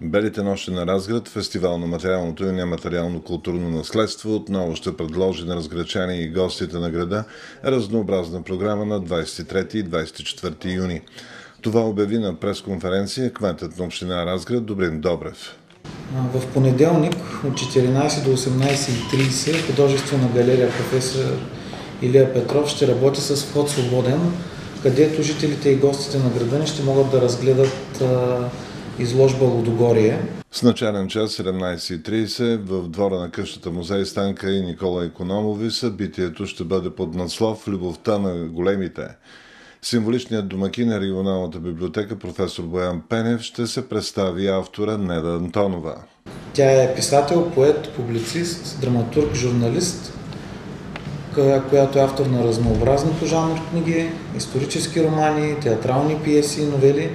Белите нощи на Разград, фестивал на материалното и нематериално културно наследство, отново ще предложи на разградчани и гостите на града разнообразна програма на 23 и 24 юни. Това обяви на пресконференция кметът на община Разград Добрин Добрев. В понеделник от 14 до 18:30 художествена галерия професор Илия Петров ще работи с вход свободен, където жителите и гостите на града ще могат да разгледат изложба Лудогорие. С начален час 17:30 в двора на къщата музей Станка и Никола Икономови събитието ще бъде под надслов "Любовта на големите". Символичният домакин на регионалната библиотека професор Боян Пенев ще се представи автора Неда Антонова. Тя е писател, поет, публицист, драматург, журналист, която е автор на разнообразни по жанр книги, исторически романи, театрални пиеси и новели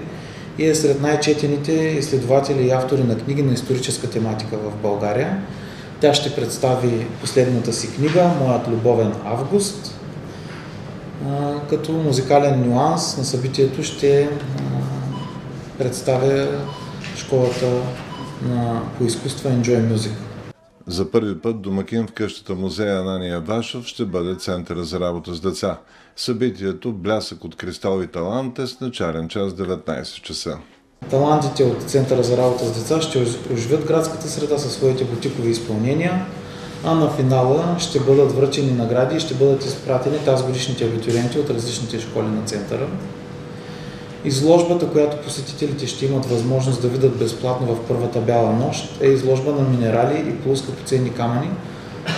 и е сред най-четените изследователи и автори на книги на историческа тематика в България. Тя ще представи последната си книга "Моят любовен август", като музикален нюанс на събитието ще представя школата по изкуства Enjoy Music. За първи път домакин в къщата музея Анания Вашов ще бъде центъра за работа с деца. Събитието "Блясък от кристал и талант" е с начален час 19 часа. Талантите от Центъра за работа с деца ще оживят градската среда със своите бутикови изпълнения, а на финала ще бъдат връчени награди и ще бъдат изпратени тазгодишните абитуриенти от различните школи на Центъра. Изложбата, която посетителите ще имат възможност да видят безплатно в първата бяла нощ, е изложба на минерали и полускъпоценни камъни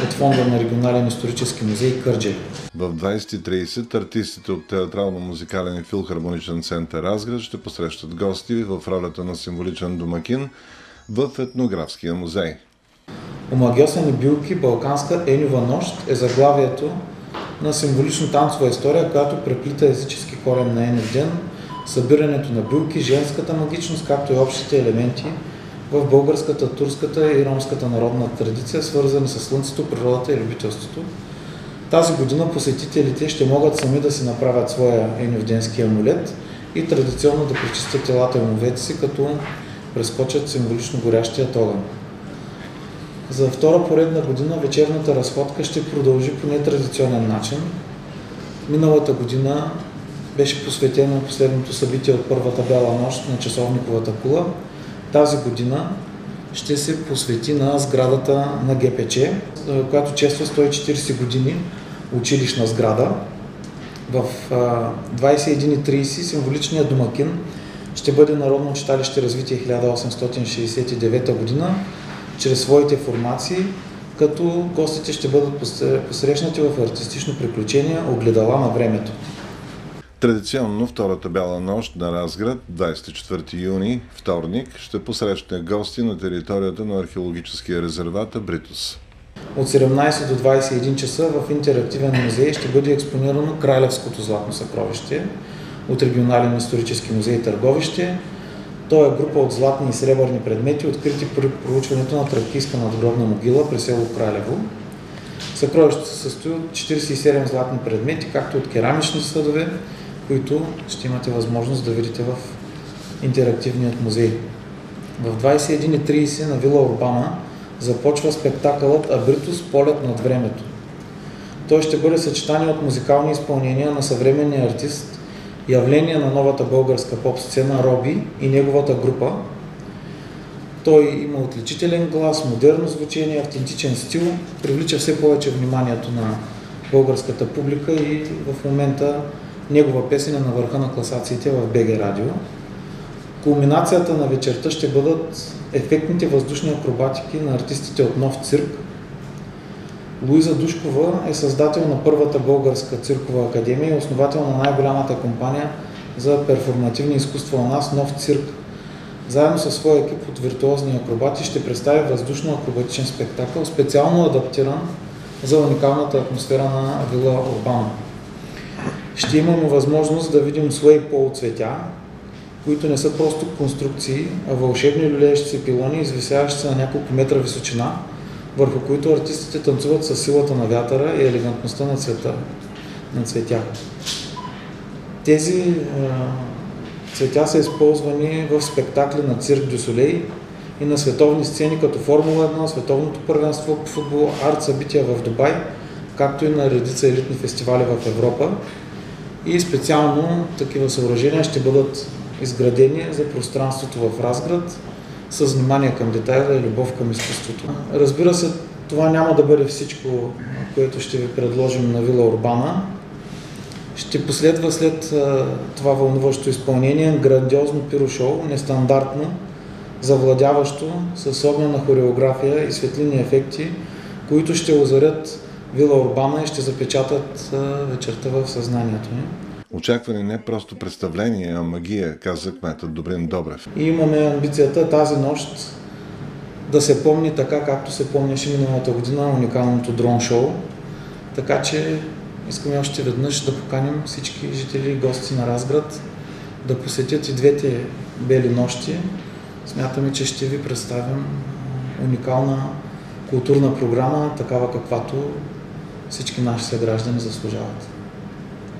от фонда на Регионален исторически музей Кърджали. В 20:30 артистите от Театрално-музикален и филхармоничен център Разград ще посрещат гости в ролята на символичен домакин в етнографския музей. "Омагьосани билки, балканска енюва нощ" е заглавието на символично танцова история, която преплита езически корен на Енев ден, събирането на билки, женската магичност, както и общите елементи в българската, турската и ромската народна традиция, свързани с слънцето, природата и любителството. Тази година посетителите ще могат сами да си направят своя еневденски амулет и традиционно да пречистят телата и умовете си, като прескочат символично горящият огън. За втора поредна година вечерната разходка ще продължи по нетрадиционен начин. Миналата година беше посветено последното събитие от първата бяла нощ на часовниковата кула. Тази година ще се посвети на сградата на ГПЧ, която чества 140 години училищна сграда. В 21:30 символичният домакин ще бъде Народно читалище "Развитие 1869 година", чрез своите формации, като гостите ще бъдат посрещнати в артистично приключение "Огледала на времето". Традиционно втората бяла нощ на Разград, 24 юни, вторник, ще посрещне гости на територията на археологическия резерват Абритус. От 17 до 21 часа в интерактивен музей ще бъде експонирано Кралевското златно съкровище от Регионален исторически музей Търговище. То е група от златни и сребърни предмети, открити при проучването на тракийска надгробна могила при село Кралево. Съкровището се състои от 47 златни предмети, както от керамични съдове, които ще имате възможност да видите в интерактивният музей. В 21:30 на Вила Урбана започва спектакълът "Абритус. Полет над времето". Той ще бъде съчетание от музикални изпълнения на съвременния артист, явление на новата българска поп-сцена Роби и неговата група. Той има отличителен глас, модерно звучение, автентичен стил, привлича все повече вниманието на българската публика и в момента негова песен е на върха на класациите в БГ Радио. Кулминацията на вечерта ще бъдат ефектните въздушни акробатики на артистите от Нов цирк. Луиза Душкова е създател на първата българска циркова академия и основател на най-голямата компания за перформативни изкуства у нас Нов цирк. Заедно със своя екип от виртуозни акробати ще представи въздушно-акробатичен спектакъл, специално адаптиран за уникалната атмосфера на Вила Урбана. Ще имаме възможност да видим суейпол цветя, които не са просто конструкции, а вълшебни люлеещи се пилони, извисяващи се на няколко метра височина, върху които артистите танцуват със силата на вятъра и елегантността на цветя. Тези цветя са използвани в спектакли на Цирк дю Солей и на световни сцени като Формула 1, Световното първенство по футбол, арт събития в Дубай, както и на редица елитни фестивали в Европа. И специално такива съоръжения ще бъдат изградени за пространството в Разград с внимание към детайла и любов към изкуството. Разбира се, това няма да бъде всичко, което ще ви предложим на Вила Урбана. Ще последва след това вълнуващо изпълнение грандиозно пирошоу, нестандартно, завладяващо, с огнена хореография и светлинни ефекти, които ще озарят Вила Урбана и ще запечатат вечерта в съзнанието ни. Очакване не просто представление, а магия, каза кметът Добрин Добрев. И имаме амбицията тази нощ да се помни така, както се помняше миналата година уникалното дрон шоу. Така че искаме още веднъж да поканим всички жители и гости на Разград да посетят и двете бели нощи. Смятаме, че ще ви представим уникална културна програма, такава каквато всички наши съграждани заслужават.